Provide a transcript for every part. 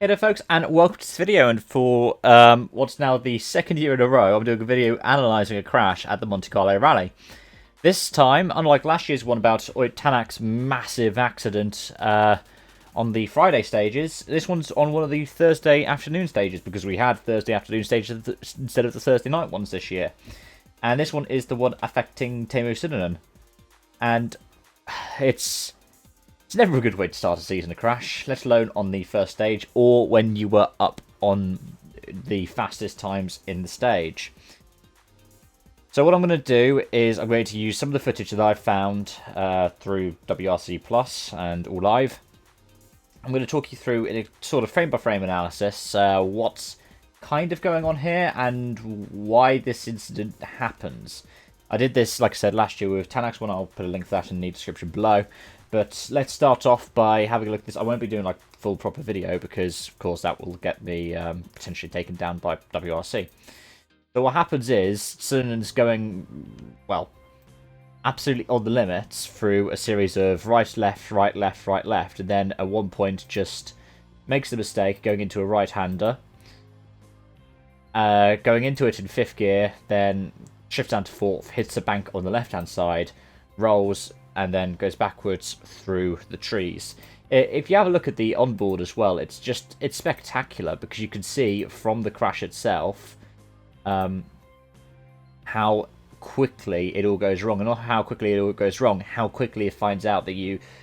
Hey there folks, and welcome to this video, and for what's now the second year in a row, I'm doing a video analysing a crash at the Monte-Carlo Rally. This time, unlike last year's one about Ott Tänak's massive accident on the Friday stages, this one's on one of the Thursday afternoon stages, because we had Thursday afternoon stages instead of the Thursday night ones this year. And this one is the one affecting Teemu Suninen. And it's never a good way to start a season, a crash, let alone on the first stage or when you were up on the fastest times in the stage. So what I'm going to do is I'm going to use some of the footage that I've found through WRC Plus and All Live. I'm going to talk you through in a sort of frame-by-frame analysis what's kind of going on here and why this incident happens. I did this, like I said, last year with Tänak's one. I'll put a link to that in the description below. But let's start off by having a look at this. I won't be doing like full proper video because, of course, that will get me potentially taken down by WRC. So what happens is Suninen's going, well, absolutely on the limits through a series of right, left, right, left, right, left, and then at one point just makes the mistake going into a right-hander, going into it in fifth gear, then shifts down to fourth, hits a bank on the left-hand side, rolls, and then goes backwards through the trees. If you have a look at the onboard as well, it's spectacular because you can see from the crash itself how quickly it all goes wrong, and not how quickly it all goes wrong, how quickly it finds out that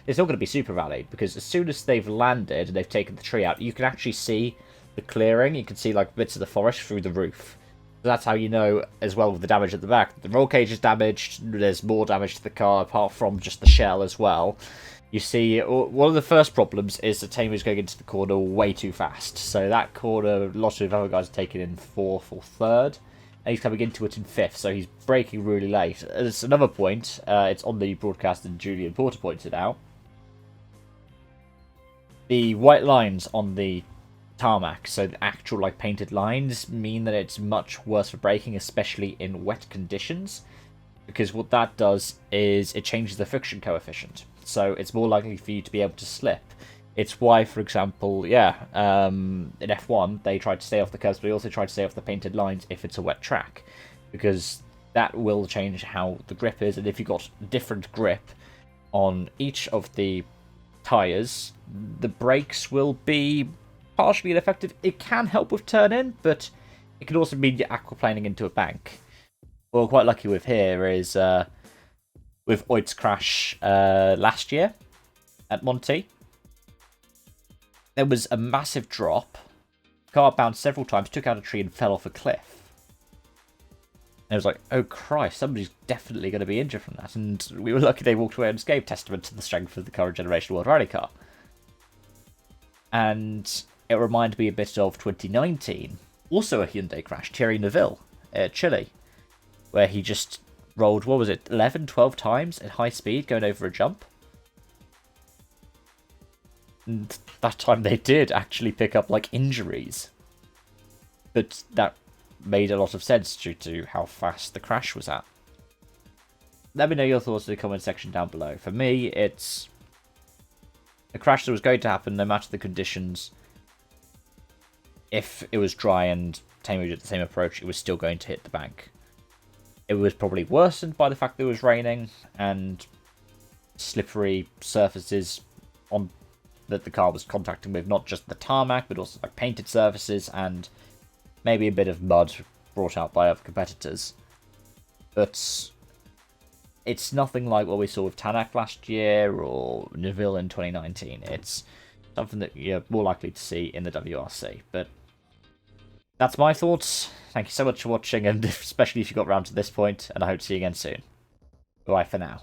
it's not going to be super rallied, because as soon as they've landed and they've taken the tree out, you can actually see the clearing. You can see like bits of the forest through the roof. That's how you know, as well, with the damage at the back. The roll cage is damaged, there's more damage to the car, apart from just the shell as well. You see, one of the first problems is that Teemu's going into the corner way too fast. So that corner, lots of other guys are taking in fourth or third, and he's coming into it in fifth, so he's braking really late. There's another point, it's on the broadcast and Julian Porter pointed out. The white lines on the tarmac, so the actual like painted lines, mean that it's much worse for braking, especially in wet conditions, because what that does is it changes the friction coefficient, so it's more likely for you to be able to slip. It's why, for example, in F1 they try to stay off the curves, but they also try to stay off the painted lines if it's a wet track, because that will change how the grip is, and if you've got different grip on each of the tyres, the brakes will be partially ineffective. It can help with turn-in, but it can also mean you're aquaplaning into a bank. What we're quite lucky with here is with Ott's crash last year at Monte. There was a massive drop. The car bounced several times, took out a tree and fell off a cliff. And it was like, oh Christ, somebody's definitely going to be injured from that. And we were lucky they walked away unscathed, testament to the strength of the current generation World Rally car. And it reminded me a bit of 2019, also a Hyundai crash, Thierry Neuville at Chile, where he just rolled, what was it, 11, 12 times at high speed going over a jump. And that time they did actually pick up like injuries. But that made a lot of sense due to how fast the crash was at. Let me know your thoughts in the comment section down below. For me, it's a crash that was going to happen no matter the conditions. If it was dry and Teemu did the same approach, it was still going to hit the bank. It was probably worsened by the fact that it was raining and slippery surfaces on that the car was contacting with, not just the tarmac, but also like painted surfaces and maybe a bit of mud brought out by other competitors. But it's nothing like what we saw with Tänak last year or Neuville in 2019. It's something that you're more likely to see in the WRC. But that's my thoughts. Thank you so much for watching, and especially if you got around to this point, and I hope to see you again soon. Bye for now.